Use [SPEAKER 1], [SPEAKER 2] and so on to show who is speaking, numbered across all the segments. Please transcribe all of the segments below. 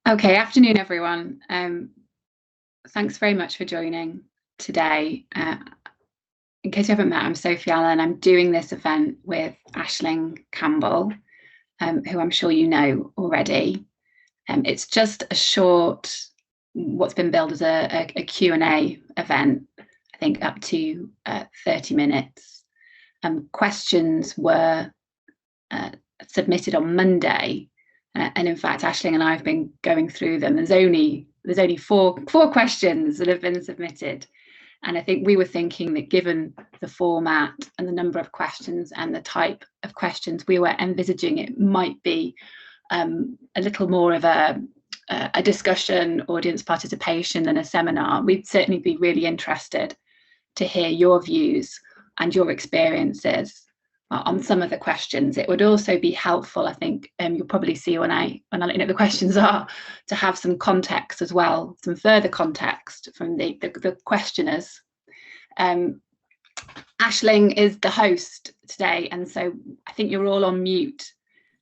[SPEAKER 1] Okay, afternoon, everyone. Thanks very much for joining today. In case you haven't met, I'm Sophie Allen. I'm doing this event with Aisling Campbell, who I'm sure you know already. It's just a short, what's been billed as a Q&A event, I think up to 30 minutes. Questions were submitted on Monday. And in fact, Aisling and I have been going through them. There's only four questions that have been submitted. And I think we were thinking that given the format and the number of questions and the type of questions we were envisaging, it might be a little more of a discussion, audience participation than a seminar. We'd certainly be really interested to hear your views and your experiences on some of the questions. It would also be helpful, I think, you'll probably see when I look at the questions are, to have some context as well, some further context from the questioners. Aisling is the host today, and so I think you're all on mute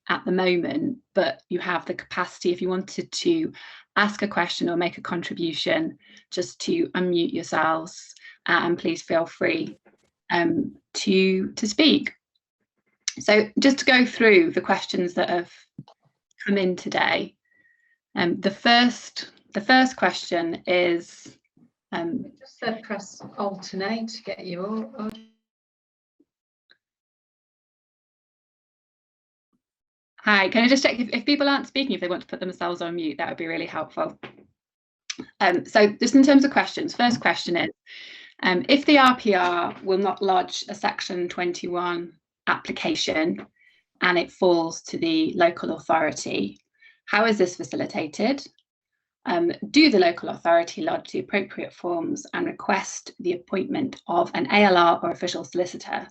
[SPEAKER 1] at the moment, but you have the capacity, if you wanted to ask a question or make a contribution, just to unmute yourselves, and please feel free to speak. So just to go through the questions that have come in today, the first question is.
[SPEAKER 2] Just said press alternate to get you all.
[SPEAKER 1] Hi, can I just check if people aren't speaking, if they want to put themselves on mute, that would be really helpful. So just in terms of questions, first question is, if the RPR will not lodge a Section 21 application and it falls to the local authority, how is this facilitated? Do the local authority lodge the appropriate forms and request the appointment of an ALR or official solicitor?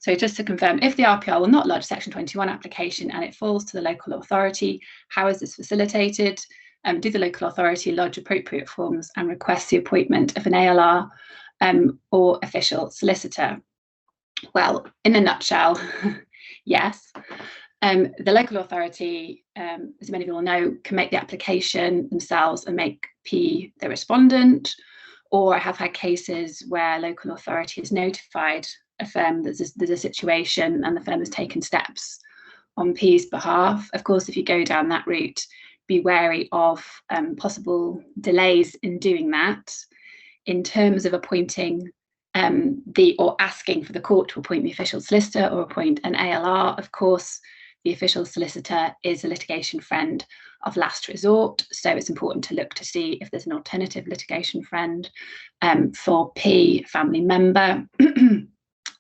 [SPEAKER 1] So just to confirm, if the RPR will not lodge Section 21 application and it falls to the local authority, how is this facilitated? Do the local authority lodge appropriate forms and request the appointment of an ALR or official solicitor? Well, in a nutshell, yes. The local authority, as many people know, can make the application themselves and make P the respondent, or I have had cases where local authority has notified a firm that there's a situation and the firm has taken steps on P's behalf. Of course, if you go down that route, be wary of possible delays in doing that. In terms of appointing or asking for the court to appoint the official solicitor or appoint an ALR, of course, the official solicitor is a litigation friend of last resort. So it's important to look to see if there's an alternative litigation friend for P, family member,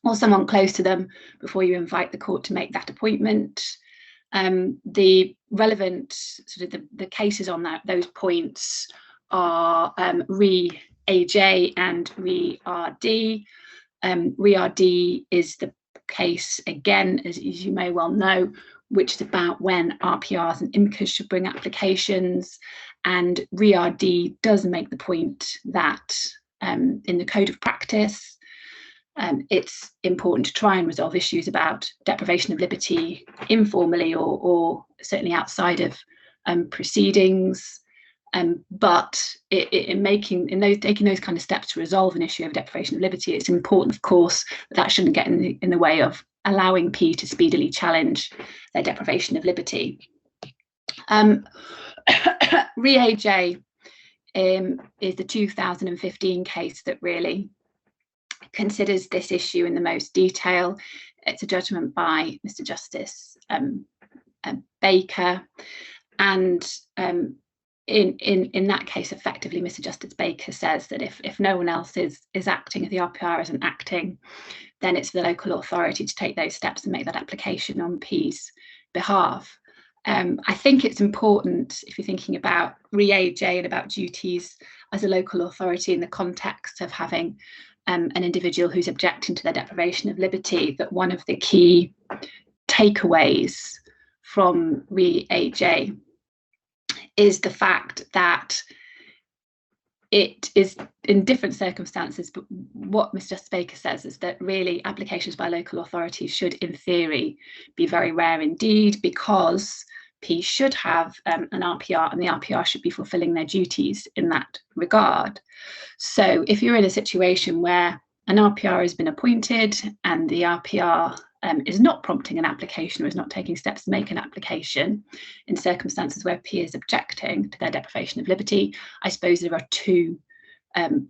[SPEAKER 1] or someone close to them before you invite the court to make that appointment. The relevant sort of the cases on those points are Re-AJ and Re-RD. Re-RD is the case, again, as you may well know, which is about when RPRs and IMCAs should bring applications. And Re-RD does make the point that in the code of practice, it's important to try and resolve issues about deprivation of liberty informally or certainly outside of proceedings. But in taking those kind of steps to resolve an issue of deprivation of liberty, it's important, of course, that shouldn't get in the way of allowing P to speedily challenge their deprivation of liberty. Re-AJ is the 2015 case that really considers this issue in the most detail. It's a judgment by Mr. Justice Baker, and in that case, effectively, Mr. Justice Baker says that if no one else is acting, if the RPR isn't acting, then it's for the local authority to take those steps and make that application on P's behalf. I think it's important, if you're thinking about Re-AJ and about duties as a local authority in the context of having an individual who's objecting to their deprivation of liberty, that one of the key takeaways from Re-AJ is the fact that it is in different circumstances, but what Mr. Justice Baker says is that really applications by local authorities should, in theory, be very rare indeed, because Ps should have an RPR, and the RPR should be fulfilling their duties in that regard. So if you're in a situation where an RPR has been appointed and the RPR is not prompting an application or is not taking steps to make an application in circumstances where P is objecting to their deprivation of liberty, I suppose there are two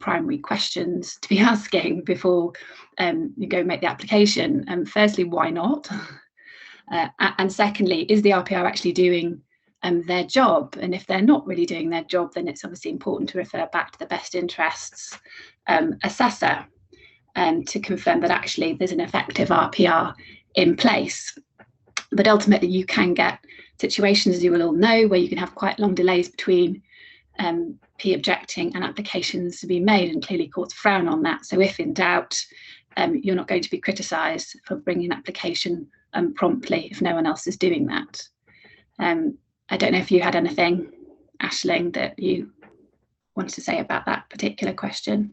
[SPEAKER 1] primary questions to be asking before you go make the application. Firstly, why not? And secondly, is the RPR actually doing their job? And if they're not really doing their job, then it's obviously important to refer back to the best interests assessor to confirm that actually there's an effective RPR in place. But ultimately, you can get situations, as you will all know, where you can have quite long delays between P objecting and applications to be made, and clearly courts frown on that. So if in doubt, you're not going to be criticised for bringing an application promptly if no one else is doing that. I don't know if you had anything, Aisling, that you wanted to say about that particular question.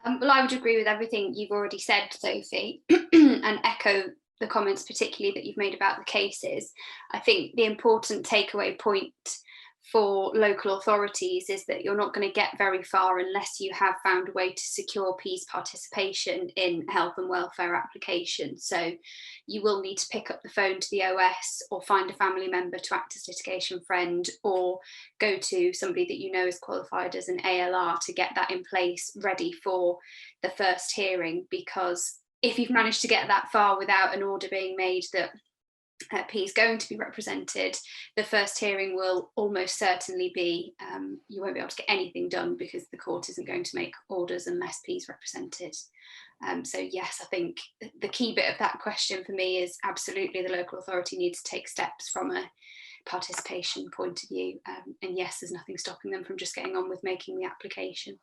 [SPEAKER 3] Well, I would agree with everything you've already said, Sophie, and echo the comments particularly that you've made about the cases. I think the important takeaway point for local authorities is that you're not going to get very far unless you have found a way to secure P's participation in health and welfare applications. So you will need to pick up the phone to the OS or find a family member to act as litigation friend, or go to somebody that you know is qualified as an ALR to get that in place ready for the first hearing. Because if you've managed to get that far without an order being made that P is going to be represented, the first hearing will almost certainly be, you won't be able to get anything done because the court isn't going to make orders unless P is represented. So yes, I think the key bit of that question for me is absolutely the local authority needs to take steps from a participation point of view. And yes, there's nothing stopping them from just getting on with making the application.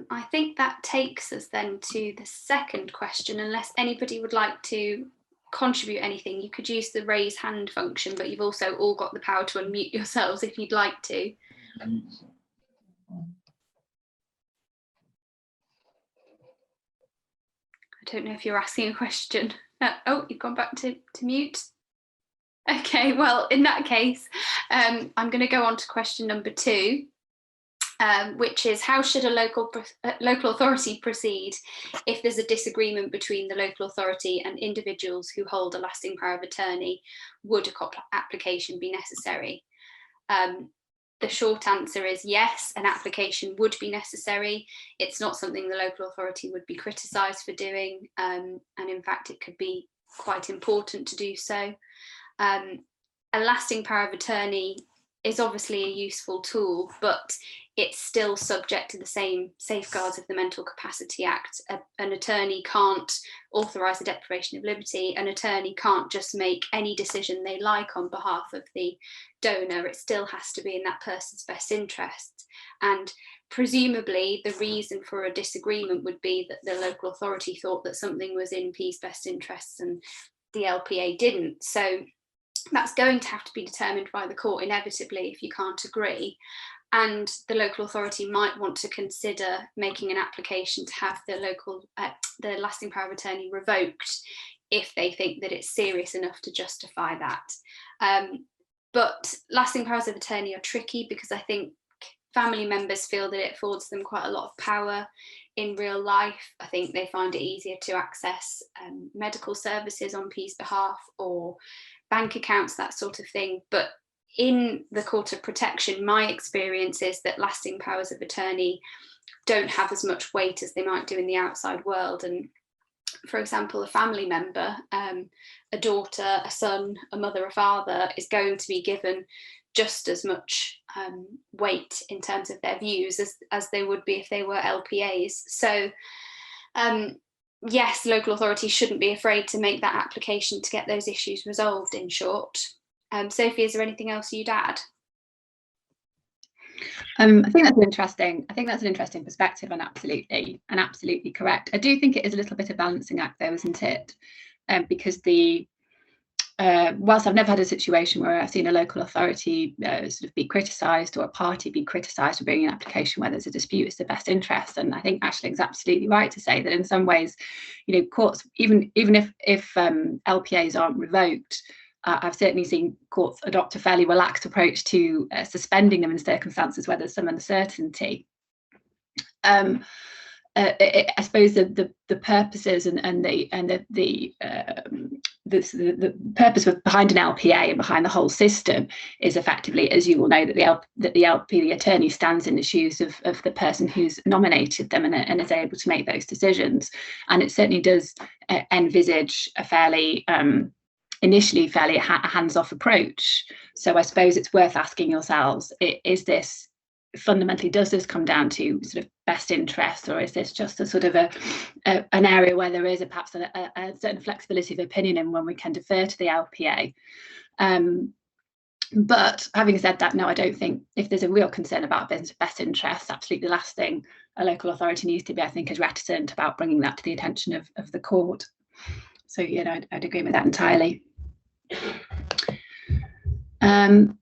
[SPEAKER 3] I think that takes us then to the second question. Unless anybody would like to contribute anything, you could use the raise hand function, but you've also all got the power to unmute yourselves if you'd like to. I don't know if you're asking a question. Oh, you've gone back to mute. Okay, well, in that case, I'm going to go on to question number 2. Which is, how should a local authority proceed if there's a disagreement between the local authority and individuals who hold a lasting power of attorney? Would a COP application be necessary? The short answer is yes, an application would be necessary. It's not something the local authority would be criticised for doing, and in fact it could be quite important to do so. A lasting power of attorney is obviously a useful tool, but it's still subject to the same safeguards of the Mental Capacity Act. An attorney can't authorise the deprivation of liberty. An attorney can't just make any decision they like on behalf of the donor. It still has to be in that person's best interest. And presumably the reason for a disagreement would be that the local authority thought that something was in P's best interests and the LPA didn't. So that's going to have to be determined by the court inevitably if you can't agree. And the local authority might want to consider making an application to have the lasting power of attorney revoked if they think that it's serious enough to justify that. But lasting powers of attorney are tricky because I think family members feel that it affords them quite a lot of power in real life. I think they find it easier to access medical services on P's behalf or bank accounts, that sort of thing. But in the court of protection, my experience is that lasting powers of attorney don't have as much weight as they might do in the outside world. And for example, a family member, a daughter, a son, a mother, a father, is going to be given just as much weight in terms of their views as they would be if they were LPAs. So yes, local authorities shouldn't be afraid to make that application to get those issues resolved, in short. Sophie, is there anything else you'd add?
[SPEAKER 1] I think that's an interesting perspective, and absolutely correct. I do think it is a little bit of balancing act, though, isn't it? Because the whilst I've never had a situation where I've seen a local authority sort of be criticised or a party be criticised for bringing an application where there's a dispute, it's the best interest. And I think Aisling's absolutely right to say that in some ways, you know, courts, even if LPAs aren't revoked, I've certainly seen courts adopt a fairly relaxed approach to suspending them in circumstances where there's some uncertainty. I suppose the purposes and the purpose behind an LPA and behind the whole system is effectively, as you will know, that the attorney stands in the shoes of the person who's nominated them and is able to make those decisions. And it certainly does envisage a fairly initially fairly hands-off approach. So I suppose it's worth asking yourselves, is this fundamentally, does this come down to sort of best interest, or is this just a sort of an area where there is perhaps a certain flexibility of opinion in when we can defer to the LPA? But having said that, no, I don't think, if there's a real concern about best interest, absolutely the last thing a local authority needs to be, I think, is reticent about bringing that to the attention of the court. So, you know, I'd agree with that entirely. And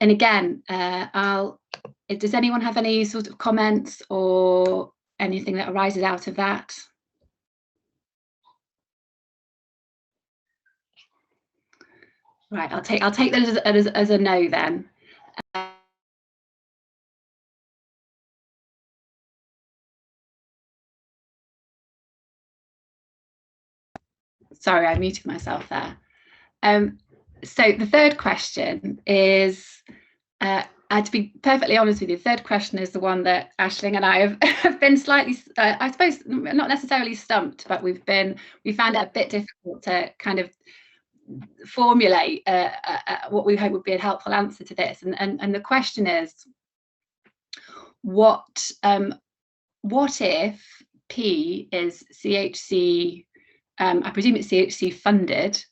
[SPEAKER 1] again, does anyone have any sort of comments or anything that arises out of that? Right, I'll take that as a no then. Sorry, I muted myself there. So the third question is, to be perfectly honest with you, the third question is the one that Aisling and I have been slightly, I suppose, not necessarily stumped, but we found it a bit difficult to kind of formulate what we hope would be a helpful answer to this. And the question is, what if P is CHC, I presume it's CHC funded,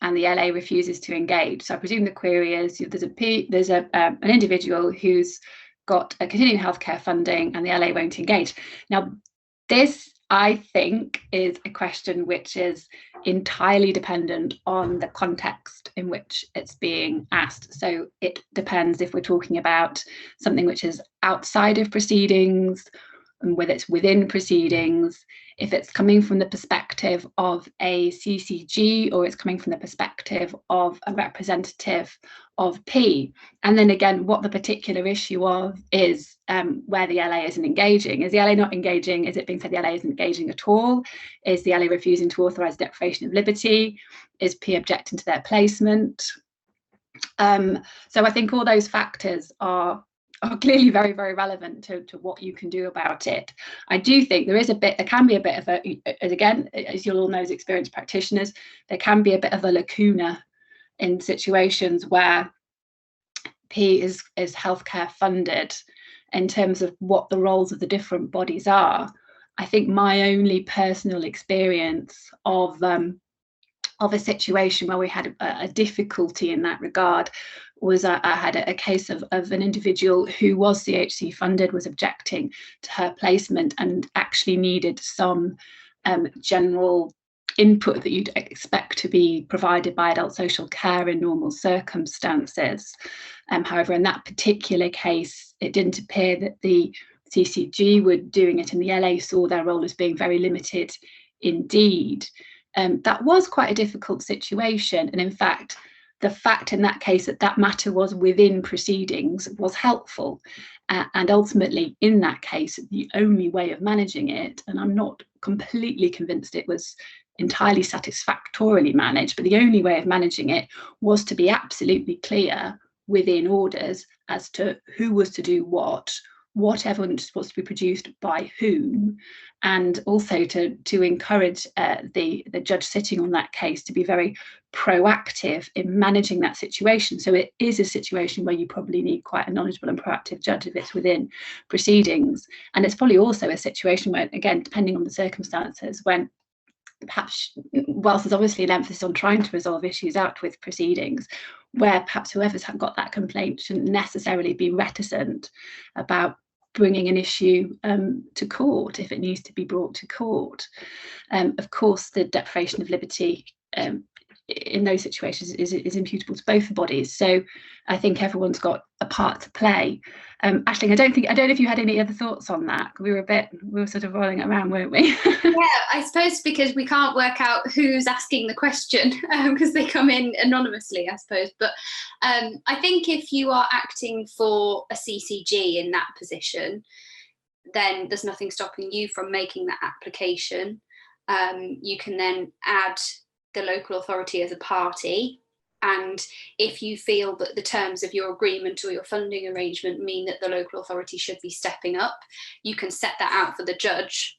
[SPEAKER 1] and the LA refuses to engage? So I presume the query is, there's an individual who's got a continuing healthcare funding and the LA won't engage. Now, this, I think, is a question which is entirely dependent on the context in which it's being asked. So it depends if we're talking about something which is outside of proceedings, and whether it's within proceedings, if it's coming from the perspective of a CCG or it's coming from the perspective of a representative of P. And then again, what the particular issue of is where the LA isn't engaging. Is the LA not engaging? Is it being said the LA isn't engaging at all? Is the LA refusing to authorise deprivation of liberty? Is P objecting to their placement? So I think all those factors are clearly very, very relevant to what you can do about it. I do think there can be a bit of a, again, as you'll all know as experienced practitioners, there can be a bit of a lacuna in situations where P is healthcare funded in terms of what the roles of the different bodies are. I think my only personal experience of a situation where we had a difficulty in that regard was I had a case of an individual who was CHC funded, was objecting to her placement and actually needed some general input that you'd expect to be provided by adult social care in normal circumstances. However, in that particular case, it didn't appear that the CCG were doing it, and the LA saw their role as being very limited indeed. That was quite a difficult situation, and in fact, the fact in that case that matter was within proceedings was helpful. And ultimately, in that case, the only way of managing it, and I'm not completely convinced it was entirely satisfactorily managed, but the only way of managing it was to be absolutely clear within orders as to who was to do what evidence was to be produced by whom, and also to encourage the judge sitting on that case to be very proactive in managing that situation. So it is a situation where you probably need quite a knowledgeable and proactive judge if it's within proceedings. And it's probably also a situation where, again, depending on the circumstances, when perhaps, whilst there's obviously an emphasis on trying to resolve issues out with proceedings, where perhaps whoever's got that complaint shouldn't necessarily be reticent about bringing an issue to court if it needs to be brought to court. Of course, the deprivation of liberty in those situations is imputable to both the bodies. So I think everyone's got a part to play. Aisling, I don't know if you had any other thoughts on that. We were sort of rolling it around, weren't we?
[SPEAKER 3] Yeah, I suppose because we can't work out who's asking the question because they come in anonymously, I suppose. But I think if you are acting for a CCG in that position, then there's nothing stopping you from making that application. You can then add the local authority as a party, and if you feel that the terms of your agreement or your funding arrangement mean that the local authority should be stepping up, you can set that out for the judge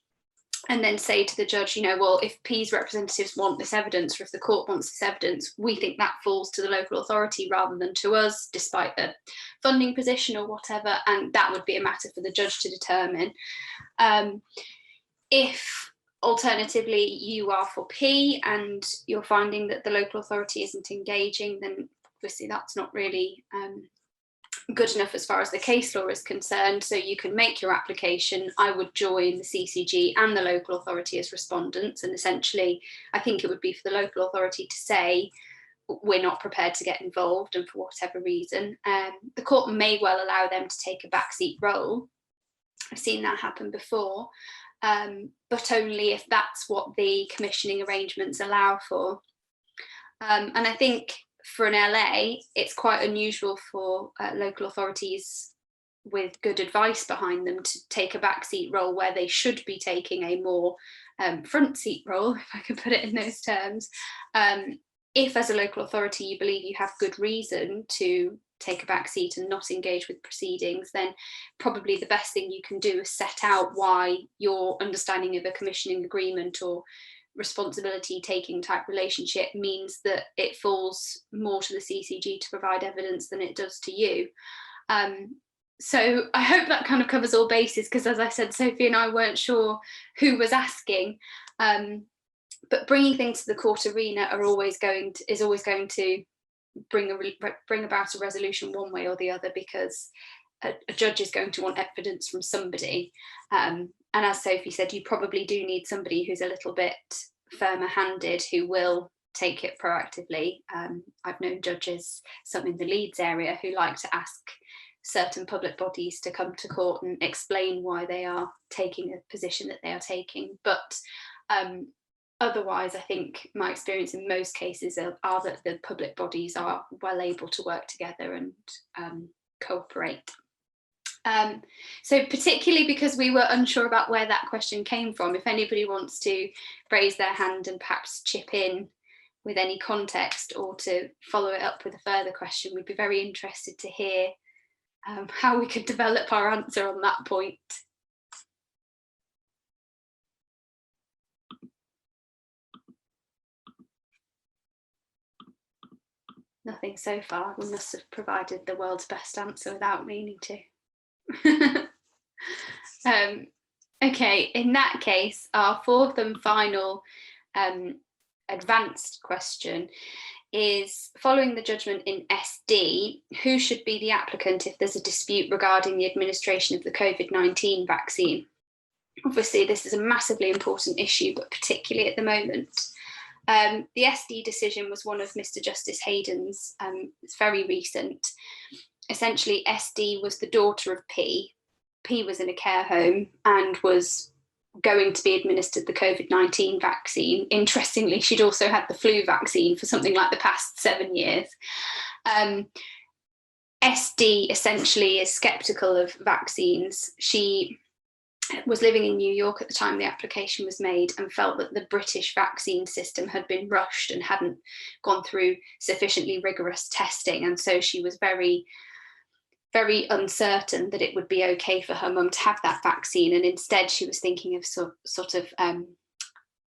[SPEAKER 3] and then say to the judge, you know, well, if P's representatives want this evidence, or if the court wants this evidence, we think that falls to the local authority rather than to us, despite the funding position or whatever, and that would be a matter for the judge to determine. If alternatively you are for P and you're finding that the local authority isn't engaging, then obviously that's not really good enough as far as the case law is concerned. So you can make your application. I would join the CCG and the local authority as respondents, and essentially I think it would be for the local authority to say we're not prepared to get involved, and for whatever reason the court may well allow them to take a backseat role. I've seen that happen before, but only if that's what the commissioning arrangements allow for. And I think for an LA, it's quite unusual for local authorities with good advice behind them to take a backseat role where they should be taking a more front seat role, if I could put it in those terms. If as a local authority you believe you have good reason to take a back seat and not engage with proceedings, then probably the best thing you can do is set out why your understanding of a commissioning agreement or responsibility taking type relationship means that it falls more to the CCG to provide evidence than it does to you. So I hope that kind of covers all bases, because as I said, Sophie and I weren't sure who was asking, but bringing things to the court arena is always going to bring about a resolution one way or the other, because a judge is going to want evidence from somebody, and as Sophie said, you probably do need somebody who's a little bit firmer handed, who will take it proactively. I've known judges, some in the Leeds area, who like to ask certain public bodies to come to court and explain why they are taking a position that they are taking, but otherwise, I think my experience in most cases are that the public bodies are well able to work together and cooperate. So particularly because we were unsure about where that question came from, if anybody wants to raise their hand and perhaps chip in with any context or to follow it up with a further question, we'd be very interested to hear how we could develop our answer on that point. Nothing so far. We must have provided the world's best answer without meaning to. Okay, in that case, our fourth and final advanced question is, following the judgment in SD, who should be the applicant if there's a dispute regarding the administration of the COVID-19 vaccine? Obviously, this is a massively important issue, but particularly at the moment. The SD decision was one of Mr. Justice Hayden's. It's very recent. Essentially, SD was the daughter of P. P was in a care home and was going to be administered the COVID-19 vaccine. Interestingly, she'd also had the flu vaccine for something like the past 7 years. SD essentially is sceptical of vaccines. She was living in New York at the time the application was made and felt that the British vaccine system had been rushed and hadn't gone through sufficiently rigorous testing. And so she was very, very uncertain that it would be okay for her mum to have that vaccine. And instead, she was thinking of sort of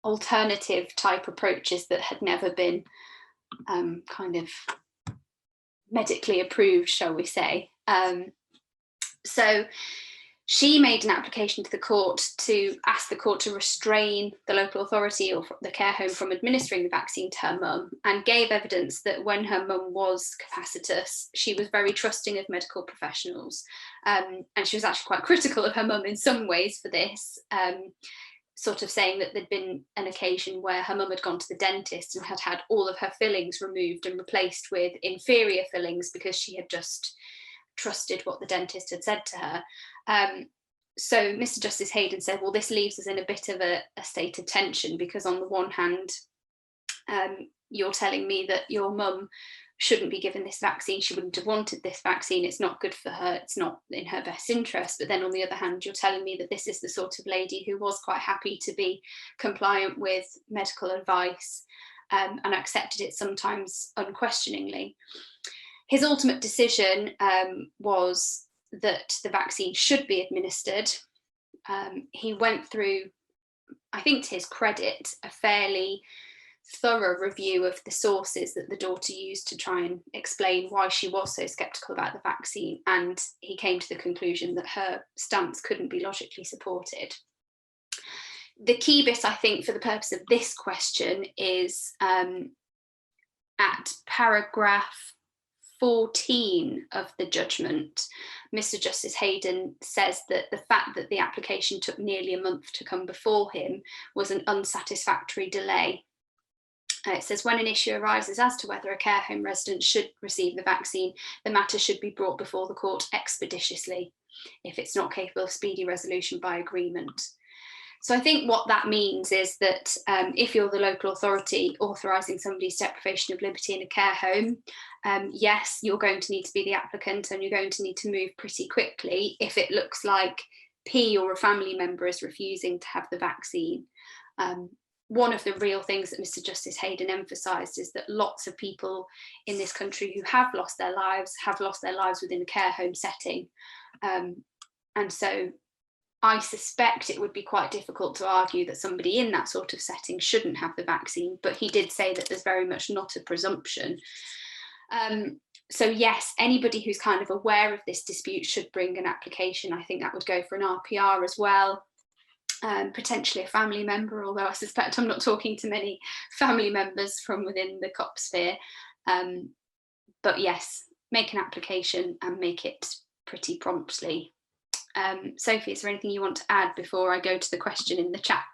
[SPEAKER 3] alternative type approaches that had never been kind of medically approved, shall we say. So she made an application to the court to ask the court to restrain the local authority or the care home from administering the vaccine to her mum, and gave evidence that when her mum was capacitous, she was very trusting of medical professionals. And she was actually quite critical of her mum in some ways for this. sort of saying that there'd been an occasion where her mum had gone to the dentist and had had all of her fillings removed and replaced with inferior fillings because she had just trusted what the dentist had said to her. So Mr. Justice Hayden said, well, this leaves us in a bit of a state of tension, because on the one hand, you're telling me that your mum shouldn't be given this vaccine, she wouldn't have wanted this vaccine, it's not good for her, it's not in her best interest. But then on the other hand, you're telling me that this is the sort of lady who was quite happy to be compliant with medical advice and accepted it sometimes unquestioningly. His ultimate decision was that the vaccine should be administered. He went through, I think to his credit, a fairly thorough review of the sources that the daughter used to try and explain why she was so sceptical about the vaccine, and he came to the conclusion that her stance couldn't be logically supported. The key bit, I think, for the purpose of this question is at paragraph 14 of the judgment. Mr. Justice Hayden says that the fact that the application took nearly a month to come before him was an unsatisfactory delay. It says, when an issue arises as to whether a care home resident should receive the vaccine, the matter should be brought before the court expeditiously if it's not capable of speedy resolution by agreement. So I think what that means is that if you're the local authority authorising somebody's deprivation of liberty in a care home, yes, you're going to need to be the applicant and you're going to need to move pretty quickly if it looks like P or a family member is refusing to have the vaccine. One of the real things that Mr. Justice Hayden emphasised is that lots of people in this country who have lost their lives within a care home setting. And so I suspect it would be quite difficult to argue that somebody in that sort of setting shouldn't have the vaccine, but he did say that there's very much not a presumption. So yes, anybody who's kind of aware of this dispute should bring an application. I think that would go for an RPR as well. Potentially a family member, although I suspect I'm not talking to many family members from within the COP sphere. But yes, make an application and make it pretty promptly. Sophie, is there anything you want to add before I go to the question in the chat?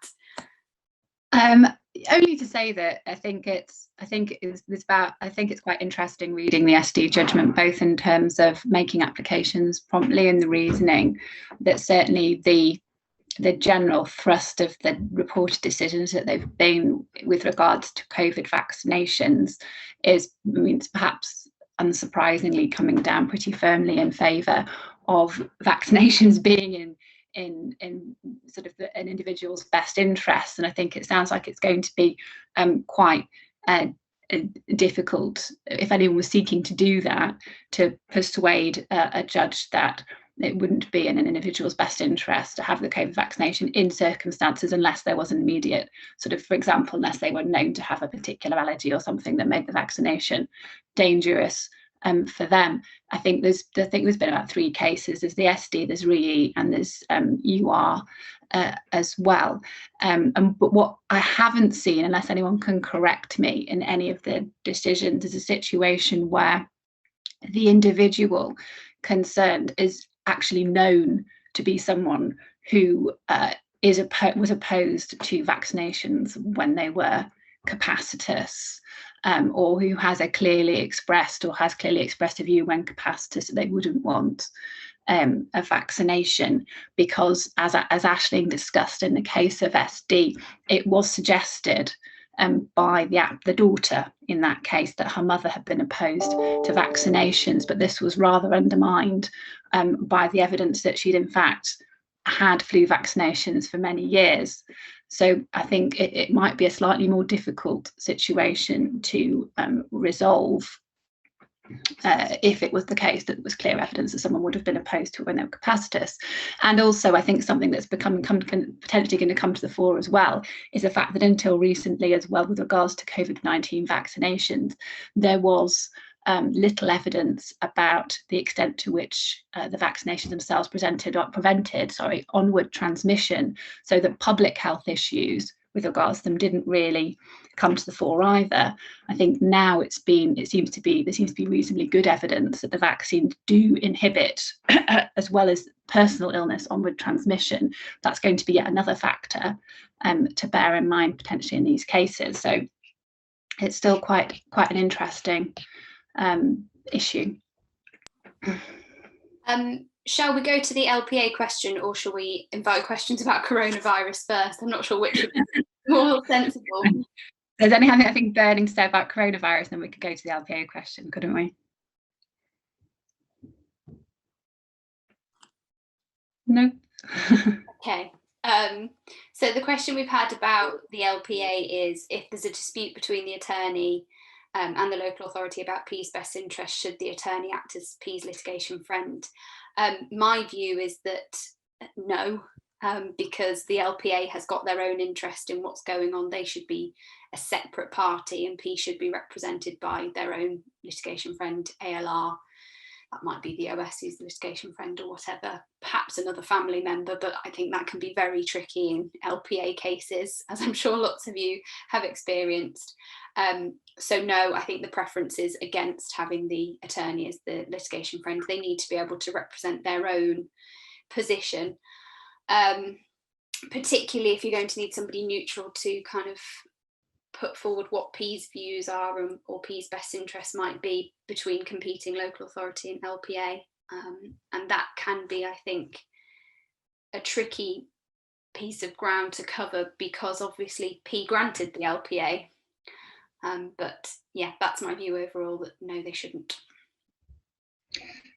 [SPEAKER 1] Only to say that I think it's quite interesting reading the SD judgment, both in terms of making applications promptly and the reasoning that certainly the general thrust of the reported decisions that they've been with regards to COVID vaccinations is, I mean, perhaps unsurprisingly coming down pretty firmly in favour of vaccinations being in sort of an individual's best interest. And I think it sounds like it's going to be quite difficult, if anyone was seeking to do that, to persuade a judge that it wouldn't be in an individual's best interest to have the COVID vaccination in circumstances unless there was an immediate sort of, for example, unless they were known to have a particular allergy or something that made the vaccination dangerous for them. I think there's been about 3 cases. There's the SD, there's RE, and there's UR as well. But what I haven't seen, unless anyone can correct me, in any of the decisions is a situation where the individual concerned is actually known to be someone who was opposed to vaccinations when they were capacitous, or who has clearly expressed a view when capacitous that they wouldn't want a vaccination, because as Aisling discussed in the case of SD, it was suggested by the daughter in that case that her mother had been opposed to vaccinations, but this was rather undermined by the evidence that she'd in fact had flu vaccinations for many years. So I think it might be a slightly more difficult situation to resolve if it was the case that there was clear evidence that someone would have been opposed to it when they were capacitous. And also I think something that's potentially going to come to the fore as well is the fact that until recently as well, with regards to COVID-19 vaccinations, there was little evidence about the extent to which the vaccinations themselves prevented onward transmission, so that public health issues with regards to them didn't really come to the fore either. I think now there seems to be reasonably good evidence that the vaccines do inhibit, as well as personal illness, onward transmission. That's going to be yet another factor to bear in mind potentially in these cases. So it's still quite an interesting issue.
[SPEAKER 3] Shall we go to the LPA question, or shall we invite questions about coronavirus first? I'm not sure which would be more sensible.
[SPEAKER 1] There's anything I think burning to say about coronavirus, then we could go to the LPA question, couldn't we? No.
[SPEAKER 3] Okay. So the question we've had about the LPA is, if there's a dispute between the attorney and the local authority about P's best interest, should the attorney act as P's litigation friend? My view is that no, because the LPA has got their own interest in what's going on. They should be a separate party, and P should be represented by their own litigation friend, ALR. That might be the OS who's the litigation friend or whatever, perhaps another family member, but I think that can be very tricky in LPA cases, as I'm sure lots of you have experienced. So no, I think the preference is against having the attorney as the litigation friend. They need to be able to represent their own position, particularly if you're going to need somebody neutral to kind of put forward what P's views are or P's best interests might be between competing local authority and LPA. And that can be, I think, a tricky piece of ground to cover, because obviously P granted the LPA. But yeah, that's my view overall, that no, they shouldn't.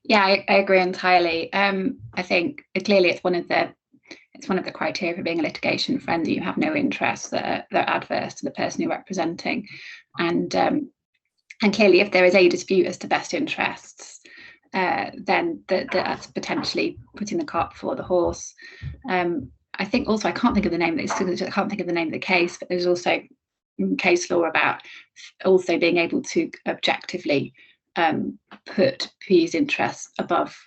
[SPEAKER 1] Yeah, I agree entirely. I think clearly it's one of the criteria for being a litigation friend, that you have no interests that are adverse to the person you're representing, and clearly if there is a dispute as to best interests, then that's potentially putting the cart before the horse. I think also I can't think of the name of the case, but there's also case law about also being able to objectively put P's interests above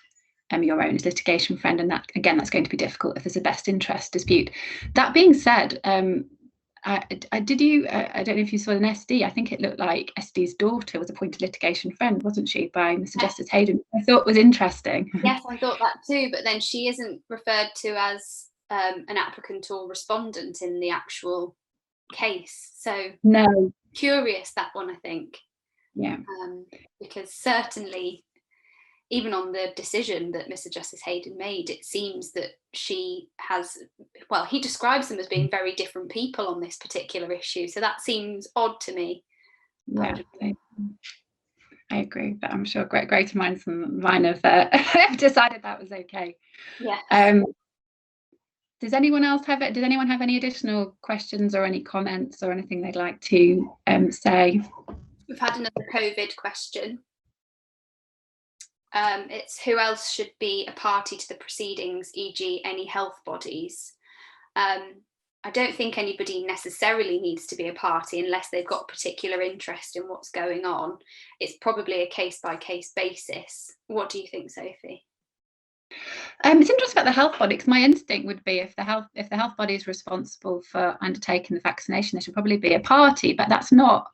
[SPEAKER 1] your own as litigation friend, and that again, that's going to be difficult if there's a best interest dispute. That being said, I don't know if you saw an SD. I think it looked like SD's daughter was appointed litigation friend, wasn't she, by Mr. Justice Hayden? I thought was interesting.
[SPEAKER 3] Yes, I thought that too, but then she isn't referred to as an applicant or respondent in the actual case. So
[SPEAKER 1] no,
[SPEAKER 3] curious, that one, I think.
[SPEAKER 1] Yeah.
[SPEAKER 3] Because certainly, even on the decision that Mr. Justice Hayden made, it seems that she has, well, he describes them as being very different people on this particular issue. So that seems odd to me.
[SPEAKER 1] Yeah, I agree, but I'm sure greater minds than mine have decided that was okay.
[SPEAKER 3] Yeah.
[SPEAKER 1] Does anyone have any additional questions or any comments or anything they'd like to say?
[SPEAKER 3] We've had another COVID question. It's who else should be a party to the proceedings, e.g. any health bodies. I don't think anybody necessarily needs to be a party unless they've got a particular interest in what's going on. It's probably a case-by-case basis. What do you think, Sophie?
[SPEAKER 1] It's interesting about the health body, because my instinct would be if the health body is responsible for undertaking the vaccination, there should probably be a party, but that's not.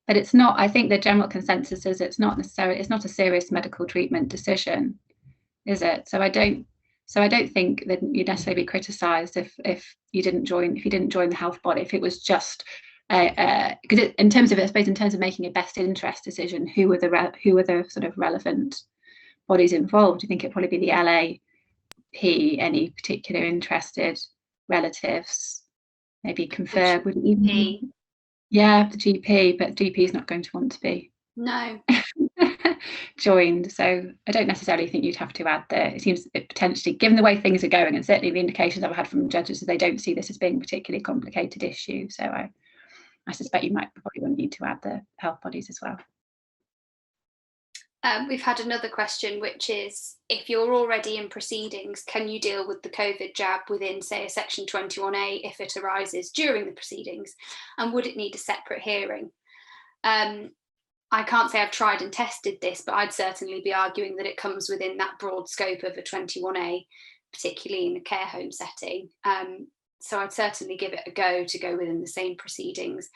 [SPEAKER 1] But it's not. I think the general consensus is it's not a serious medical treatment decision, is it? So I don't think that you'd necessarily be criticised if you didn't join the health body. If it was just because in terms of making a best interest decision, who were the sort of relevant bodies involved? Do you think it'd probably be the LAP, any particular interested relatives, maybe confer? Would it even be? Yeah, the GP, but GP is not going to want to be joined. So I don't necessarily think you'd have to add there. It seems potentially, given the way things are going, and certainly the indications I've had from judges, is they don't see this as being a particularly complicated issue. So I suspect you probably wouldn't need to add the health bodies as well.
[SPEAKER 3] We've had another question, which is, if you're already in proceedings, can you deal with the COVID jab within, say, a section 21A if it arises during the proceedings? And would it need a separate hearing? I can't say I've tried and tested this, but I'd certainly be arguing that it comes within that broad scope of a 21A, particularly in a care home setting. So I'd certainly give it a go to go within the same proceedings.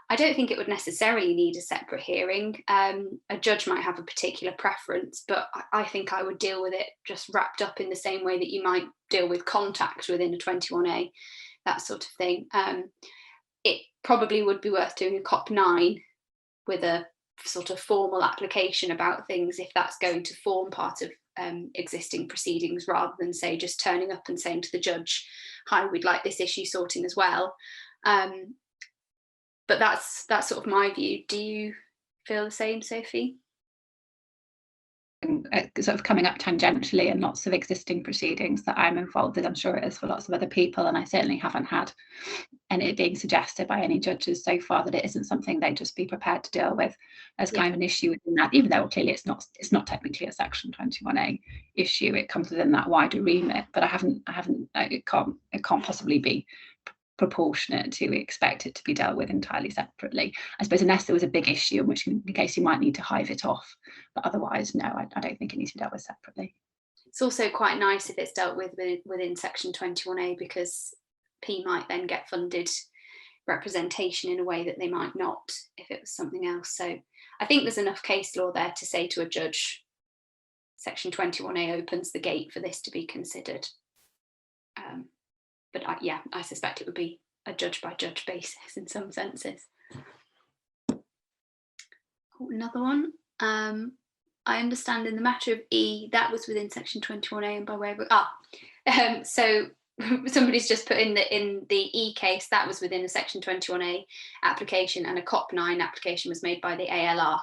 [SPEAKER 3] I don't think it would necessarily need a separate hearing. A judge might have a particular preference, but I think I would deal with it just wrapped up in the same way that you might deal with contact within a 21A, that sort of thing. It probably would be worth doing a COP 9 with a sort of formal application about things, if that's going to form part of existing proceedings, rather than say just turning up and saying to the judge, hi, we'd like this issue sorting as well. But that's sort of my view. Do you feel the same, Sophie?
[SPEAKER 1] Sort of coming up tangentially and lots of existing proceedings that I'm involved with. I'm sure it is for lots of other people, and I certainly haven't had it being suggested by any judges so far that it isn't something they'd just be prepared to deal with as kind of an issue within that, even though clearly it's not technically a Section 21A issue. It comes within that wider remit, but it can't possibly be proportionate to expect it to be dealt with entirely separately. I suppose unless there was a big issue, in which case you might need to hive it off, but otherwise no, I don't think it needs to be dealt with separately.
[SPEAKER 3] It's also quite nice if it's dealt with within Section 21A, because P might then get funded representation in a way that they might not if it was something else. So I think there's enough case law there to say to a judge, Section 21A opens the gate for this to be considered. But I suspect it would be a judge by judge basis in some senses. Another one. I understand in the matter of E, that was within Section 21A, and by way of so somebody's just put in the E case, that was within a Section 21A application, and a COP 9 application was made by the ALR.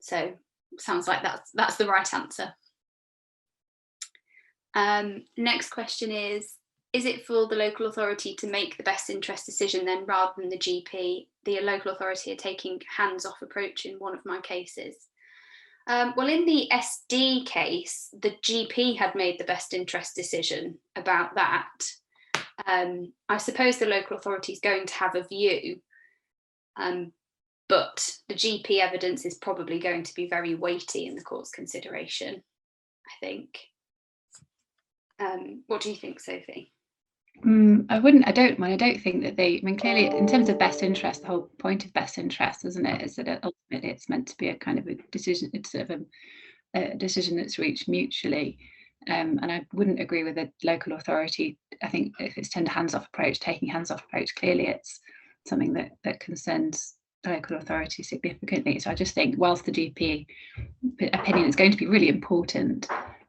[SPEAKER 3] So sounds like that's the right answer. Next question is it for the local authority to make the best interest decision then, rather than the GP? The local authority are taking hands-off approach in one of my cases. Well, in the SD case, the GP had made the best interest decision about that. I suppose the local authority is going to have a view, but the GP evidence is probably going to be very weighty in the court's consideration, I think. What do you think, Sophie?
[SPEAKER 1] I don't think that clearly in terms of best interest, the whole point of best interest, isn't it, is that ultimately it's meant to be a kind of a decision, it's sort of a decision that's reached mutually. And I wouldn't agree with the local authority. I think if it's taking hands-off approach, clearly it's something that concerns the local authority significantly. So I just think whilst the GP opinion is going to be really important,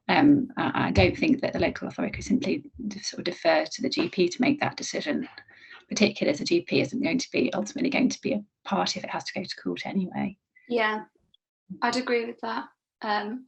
[SPEAKER 1] I don't think that the local authority can simply sort of defer to the GP to make that decision, particularly as the GP isn't ultimately going to be a party if it has to go to court anyway.
[SPEAKER 3] Yeah, I'd agree with that.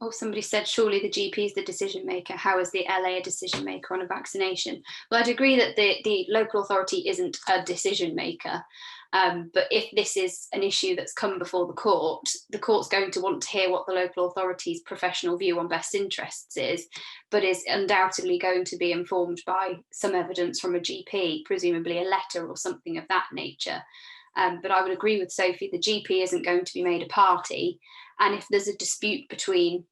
[SPEAKER 3] Or somebody said, surely the GP is the decision maker. How is the LA a decision maker on a vaccination? Well, I'd agree that the local authority isn't a decision maker. But if this is an issue that's come before the court's going to want to hear what the local authority's professional view on best interests is, but is undoubtedly going to be informed by some evidence from a GP, presumably a letter or something of that nature. But I would agree with Sophie, the GP isn't going to be made a party. And if there's a dispute between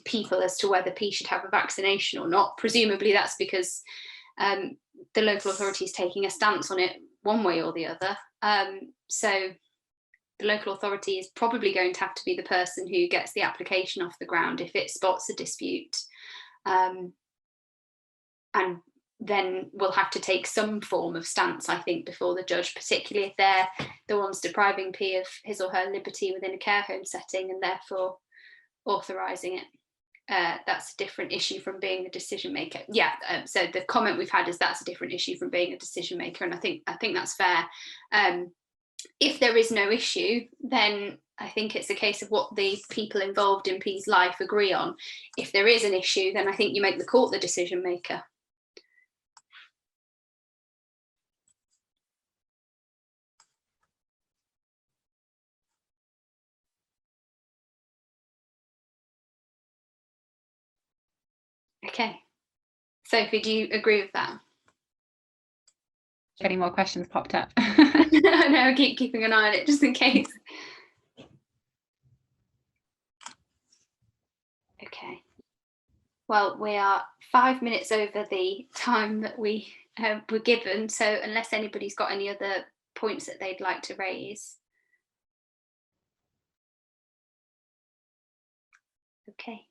[SPEAKER 3] people as to whether P should have a vaccination or not, presumably that's because the local authority is taking a stance on it one way or the other. So the local authority is probably going to have to be the person who gets the application off the ground if it spots a dispute. And then we'll have to take some form of stance, I think, before the judge, particularly if they're the ones depriving P of his or her liberty within a care home setting and therefore authorising it. That's a different issue from being the decision maker. So the comment we've had is that's a different issue from being a decision maker, and I think that's fair. If there is no issue, then I think it's a case of what the people involved in P's life agree on. If there is an issue, then I think you make the court the decision maker. Okay. Sophie, do you agree with that?
[SPEAKER 1] Any more questions popped up?
[SPEAKER 3] No, I keep keeping an eye on it just in case. Okay. Well, we are 5 minutes over the time that we were given. So unless anybody's got any other points that they'd like to raise. Okay.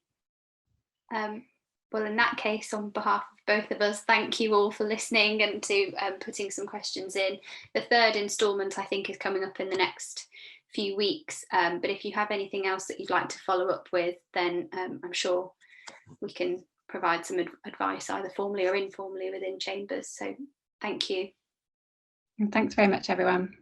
[SPEAKER 3] Well, in that case, on behalf of both of us, thank you all for listening and to putting some questions in. The third instalment, I think, is coming up in the next few weeks. But if you have anything else that you'd like to follow up with, then I'm sure we can provide some advice either formally or informally within Chambers. So thank you.
[SPEAKER 1] And thanks very much, everyone.